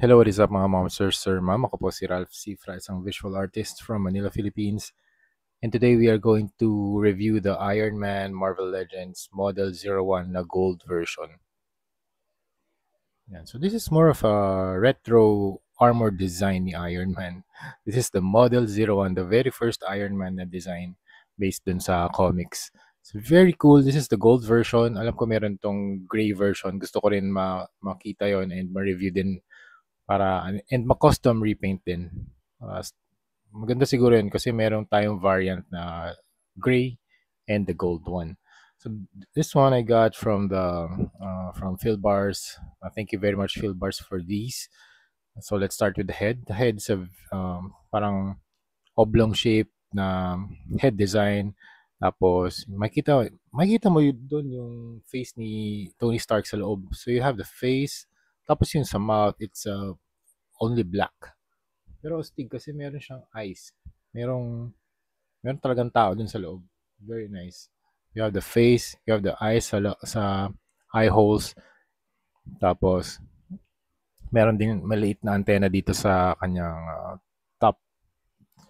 Hello, what is up mga mom, sir, ma'am? Ako po si Ralph Cifra, isang visual artist from Manila, Philippines. And today we are going to review the Iron Man Marvel Legends Model 01 na gold version. Yan. So this is more of a retro armor design ni Iron Man. This is the Model 01, the very first Iron Man na design based dun sa comics. So very cool. This is the gold version. Alam ko meron tong gray version. Gusto ko rin makita yon and ma-review din para and ma-custom repaint din. Uh, Maganda siguro yun kasi meron tayong variant na gray and the gold one. So this one I got from the from Phil Bars. Thank you very much Phil Bars for these. So let's start with the head. The head's a parang oblong shape na head design. Tapos makita mo yun doon yung face ni Tony Stark sa loob. So you have the face, tapos yung sa mouth, it's only black. Pero astig kasi meron siyang eyes. Meron talagang tao dun sa loob. Very nice. You have the face, you have the eyes sa eye holes. Tapos meron din maliit na antenna dito sa kanyang top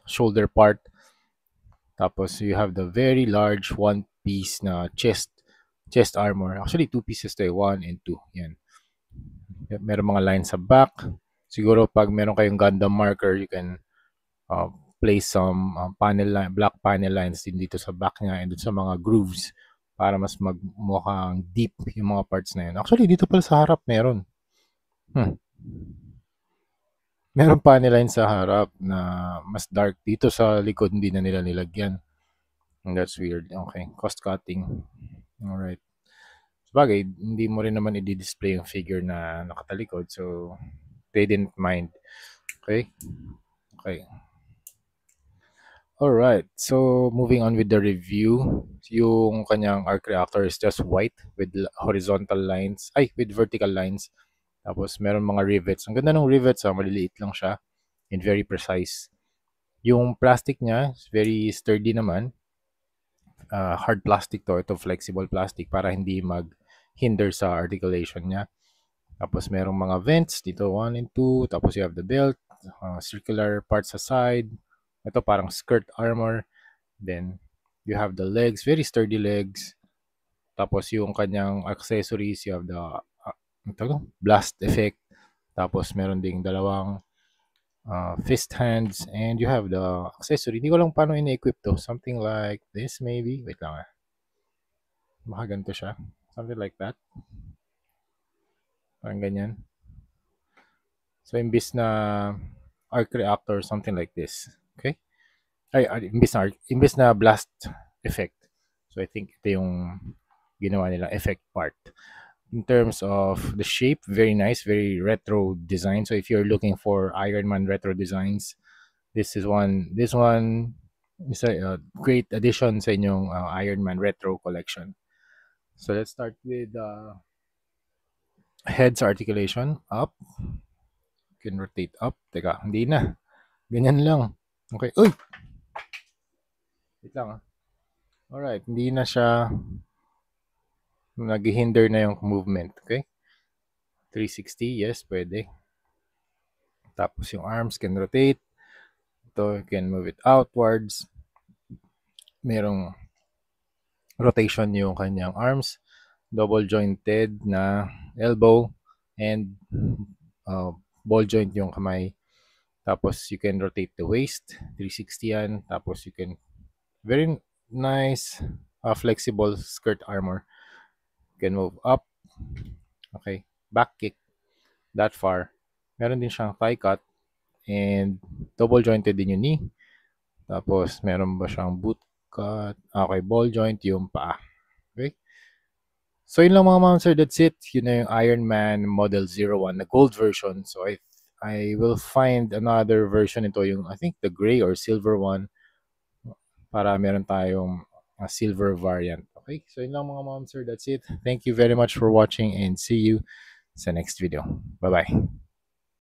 shoulder part. Tapos you have the very large one piece na chest armor. Actually, two pieces to, one and two. Yan. Meron mga lines sa back. Siguro pag meron kayong Gundam marker, you can place some black panel lines din dito sa back niya and sa mga grooves para mas magmukhang deep yung mga parts na yun. Actually, dito pala sa harap meron. Meron panel line sa harap na mas dark. Dito sa likod, hindi na nila nilagyan. And that's weird. Okay, cost cutting. Alright. Sabagay, hindi mo rin naman i-display yung figure na nakatalikod. So, they didn't mind. Okay? Okay. Alright, so moving on with the review. Yung kanyang arc reactor is just white with horizontal lines, with vertical lines. Tapos meron mga rivets. Ang ganda ng rivets, maliliit lang siya and very precise. Yung plastic niya is very sturdy naman. Hard plastic to, ito flexible plastic para hindi mag-hinder sa articulation niya. Tapos merong mga vents dito, 1 and 2. Tapos you have the belt, circular parts sa side. Ito parang skirt armor. Then you have the legs, very sturdy legs. Tapos yung kanyang accessories, you have the blast effect. Tapos meron ding dalawang fist hands, and you have the accessory. Hindi ko lang paano ina-equip to. Something like this maybe. Wait lang Baka ganito siya. Something like that. Parang ganyan. So imbis na arc reactor, something like this. Okay? Imbis na blast effect. So I think ito yung ginawa nila effect part. In terms of the shape, very nice, very retro design. So if you're looking for Iron Man retro designs, this one is a great addition sa inyong Iron Man retro collection. So let's start with head's articulation. Up. You can rotate up. Teka, hindi na. Ganyan lang. Okay. Uy! Wait lang Alright, hindi na siya nag-hinder na yung movement. Okay? 360, yes, pwede. Tapos yung arms can rotate. Ito, you can move it outwards. Merong rotation yung kanyang arms. Double jointed na elbow and ball joint yung kamay. Tapos you can rotate the waist, 360 yan. Tapos you can, very nice, flexible skirt armor. You can move up. Okay, back kick that far. Meron din siyang thigh cut and double jointed din yung knee. Tapos meron ba siyang boot cut? Okay, ball joint yung paa. Okay? So yun lang mga ma'am sir, that's it. Yun na yung Iron Man Model 01 na gold version. So I will find another version ito, yung I think the gray or silver one, para meron tayong silver variant. Okay? So yun lang mga ma'am sir, that's it. Thank you very much for watching and see you sa next video. Bye-bye.